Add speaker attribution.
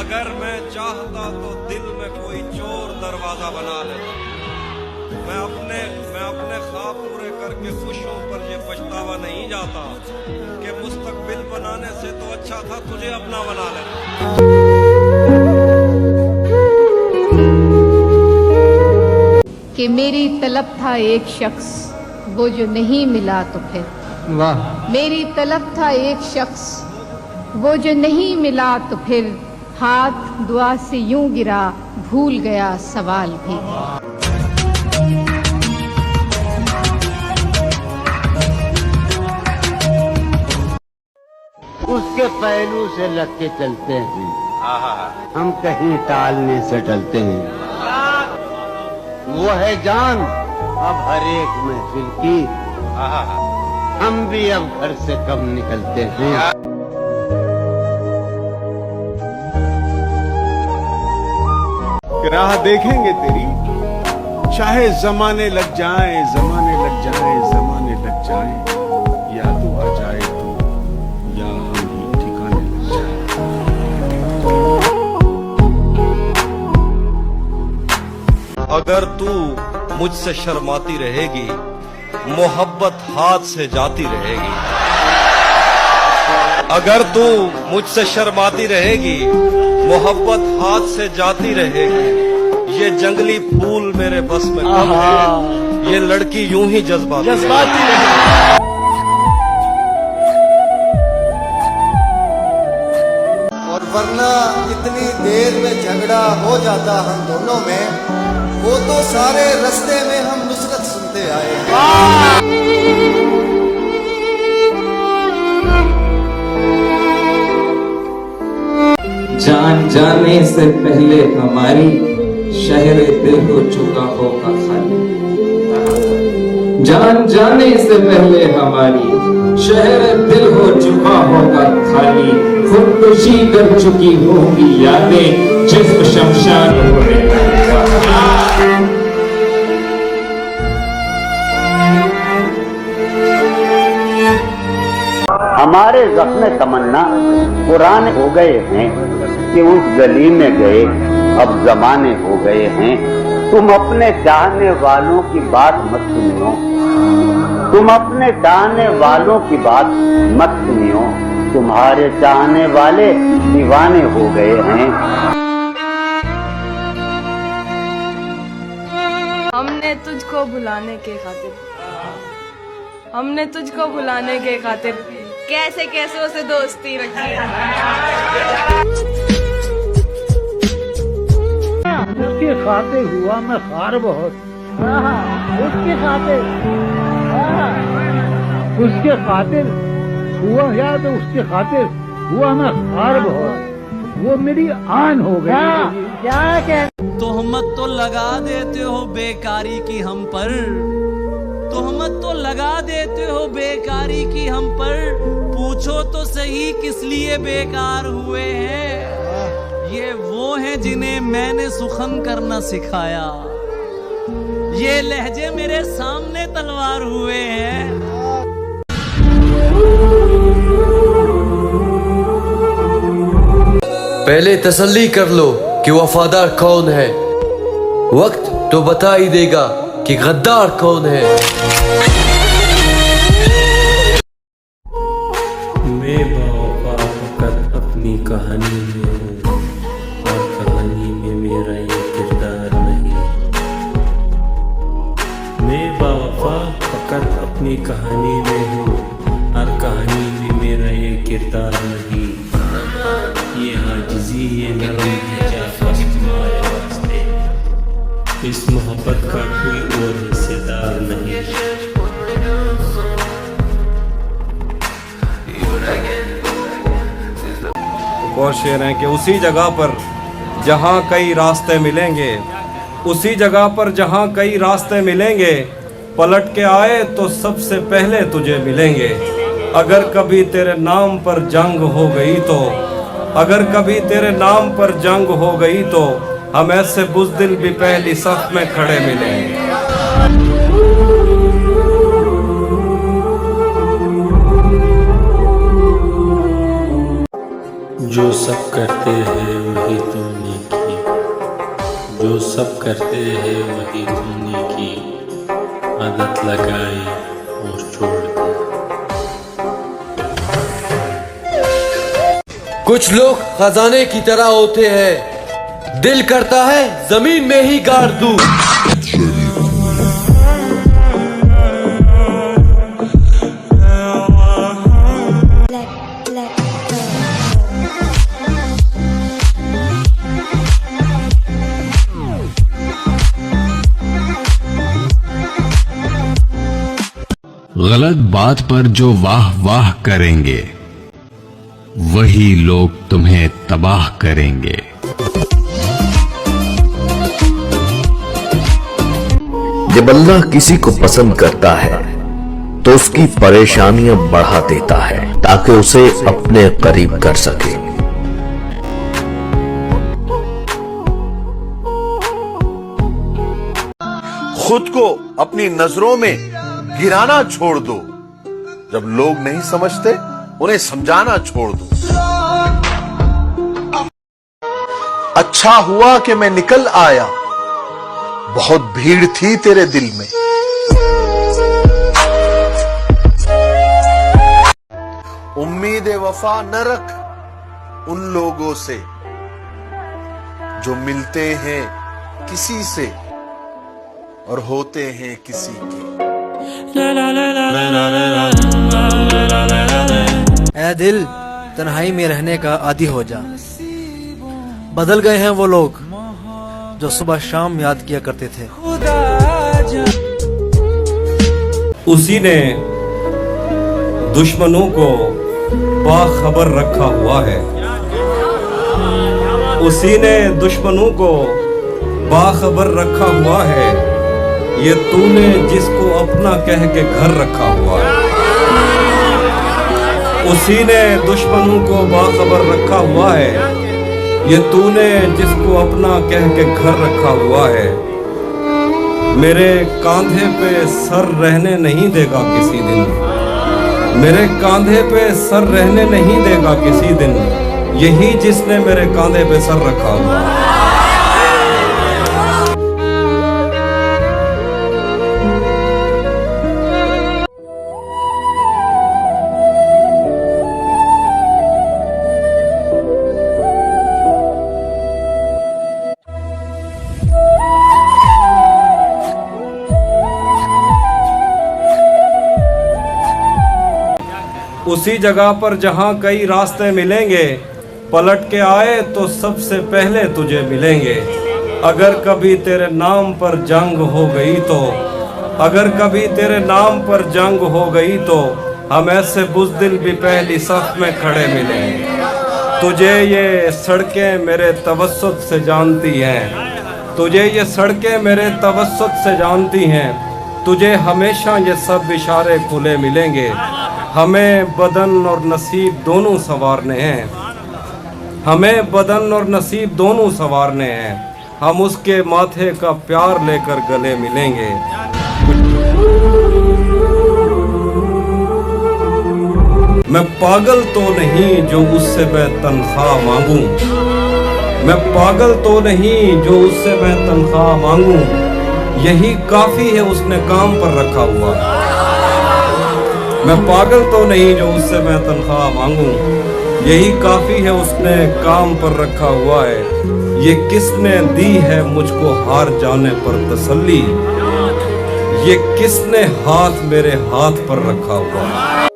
Speaker 1: अगर मैं चाहता तो दिल में कोई चोर दरवाजा बना लेता। मैं अपने ख्वाब पूरे करके खुश हूं, पर ये पछतावा नहीं जाता कि मुस्तकबिल बनाने से तो अच्छा था तुझे अपना बना लेता।
Speaker 2: कि मेरी तलब था एक शख्स, वो जो नहीं मिला तो फिर
Speaker 3: वाह।
Speaker 2: मेरी तलब था एक शख्स, वो जो नहीं मिला तो फिर हाथ दुआ से यूं गिरा, भूल गया सवाल भी।
Speaker 4: उसके पहलू से लग के चलते हैं, हम कहीं टालने से टलते हैं। वो है जान अब हर एक महफिल की, हम भी अब घर से कम निकलते हैं।
Speaker 5: राह देखेंगे तेरी, चाहे जमाने लग जाए, जमाने लग जाए, जमाने लग जाए, या तो आ जाए तू या हम ही ठिकाने लग जाए।
Speaker 1: अगर तू मुझसे शर्माती रहेगी, मोहब्बत हाथ से जाती रहेगी। अगर तू मुझसे शर्माती रहेगी, मोहब्बत हाथ से जाती रहेगी। ये जंगली फूल मेरे बस में कम है, ये लड़की यूं ही जज्बाती रहेगी।
Speaker 6: और वरना इतनी देर में झगड़ा हो जाता हम दोनों में, वो तो सारे रास्ते में हम नुसरत सुनते आए हैं।
Speaker 7: जान जाने से पहले हमारी शहर दिल हो चुका होगा खाली। जान जाने से पहले हमारी शहर दिल हो चुका होगा खाली। खुदकुशी कर चुकी होंगी यादें जिस्म शमशान हो गए।
Speaker 4: हमारे जख्म तमन्ना पुराने हो गए हैं कि उस गली में गए अब जमाने हो गए हैं। तुम अपने चाहने वालों की बात मत सुनियो, तुम अपने चाहने वालों की बात मत सुनियो, तुम्हारे चाहने वाले दीवाने हो गए हैं।
Speaker 8: हमने तुझको भुलाने के खातिर कैसे कैसे उसे दोस्ती रखी है।
Speaker 3: उसके खातिर हुआ मैं खार बहुत, उसके खातिर हुआ या तो उसके खातिर हुआ मैं खार बहुत, वो मेरी आन हो गई। क्या कह
Speaker 9: तोहमत तो लगा देते हो बेकारी की हम पर, तोहमत तो लगा देते हो बेकारी की हम पर। पूछो तो सही किस लिए बेकार हुए हैं। ये वो हैं जिन्हें मैंने सुखन करना सिखाया, ये लहजे मेरे सामने तलवार हुए हैं।
Speaker 10: पहले तसल्ली कर लो कि वफादार कौन है, वक्त तो बता ही देगा कि गद्दार कौन है।
Speaker 7: मैं बावफा फकत अपनी कहानी में हूँ और कहानी में मेरा ये किरदार नहीं। मैं बावफा फकत अपनी कहानी में हूँ और कहानी में मेरा ये किरदार नहीं। ये आजिज़ी ये नरम है जा तुम्हारे वास्ते, इस मोहब्बत का कोई और हिस्सेदार नहीं।
Speaker 1: और शेर हैं कि उसी जगह पर जहाँ कई रास्ते मिलेंगे, उसी जगह पर जहाँ कई रास्ते मिलेंगे, पलट के आए तो सबसे पहले तुझे मिलेंगे। अगर कभी तेरे नाम पर जंग हो गई तो, अगर कभी तेरे नाम पर जंग हो गई तो, हम ऐसे बुज़दिल भी पहली सफ में खड़े मिलेंगे।
Speaker 7: जो सब करते हैं वही
Speaker 10: कुछ लोग खजाने की तरह होते हैं, दिल करता है जमीन में ही गाड़ दूं।
Speaker 5: गलत बात पर जो वाह वाह करेंगे वही लोग तुम्हें तबाह करेंगे।
Speaker 11: जब अल्लाह किसी को पसंद करता है तो उसकी परेशानियां बढ़ा देता है ताकि उसे अपने करीब कर सके।
Speaker 12: खुद को अपनी नजरों में गिराना छोड़ दो। जब लोग नहीं समझते उन्हें समझाना छोड़ दो। अच्छा हुआ कि मैं निकल आया, बहुत भीड़ थी तेरे दिल में। उम्मीद वफा न रख उन लोगों से जो मिलते हैं किसी से और होते हैं किसी के।
Speaker 13: ऐ दिल, तन्हाई में रहने का आदी हो जा। बदल गए हैं वो लोग जो सुबह शाम याद किया करते थे।
Speaker 1: उसी ने दुश्मनों को बाखबर रखा हुआ है। उसी ने दुश्मनों को बाखबर रखा हुआ है। ये तूने जिसको अपना कह के घर रखा हुआ है। उसी ने दुश्मनों को बाखबर रखा हुआ है। ये तूने जिसको अपना कह के घर रखा हुआ है। मेरे कांधे पे सर रहने नहीं देगा किसी दिन। मेरे कांधे पे सर रहने नहीं देगा किसी दिन। यही जिसने मेरे कांधे पे सर रखा हुआ है। उसी जगह पर जहां कई रास्ते मिलेंगे, पलट के आए तो सबसे पहले तुझे मिलेंगे। अगर कभी तेरे नाम पर जंग हो गई तो, अगर कभी तेरे नाम पर जंग हो गई तो हम ऐसे बुज़दिल भी पहली सफ में खड़े मिलेंगे। तुझे ये सड़कें मेरे तवस्सुत से जानती हैं। तुझे ये सड़कें मेरे तवस्सुत से जानती हैं। तुझे हमेशा ये सब इशारे खुले मिलेंगे। हमें बदन और नसीब दोनों संवारने हैं। हमें बदन और नसीब दोनों संवारने हैं। हम उसके माथे का प्यार लेकर गले मिलेंगे। मैं पागल तो नहीं जो उससे मैं तनख्वाह मांगूं। मैं पागल तो नहीं जो उससे मैं तनख्वाह मांगूं। यही काफी है उसने काम पर रखा हुआ। मैं पागल तो नहीं जो उससे मैं तनख्वाह मांगूं। यही काफी है उसने काम पर रखा हुआ है। ये किसने दी है मुझको हार जाने पर तसल्ली। ये किसने हाथ मेरे हाथ पर रखा हुआ है।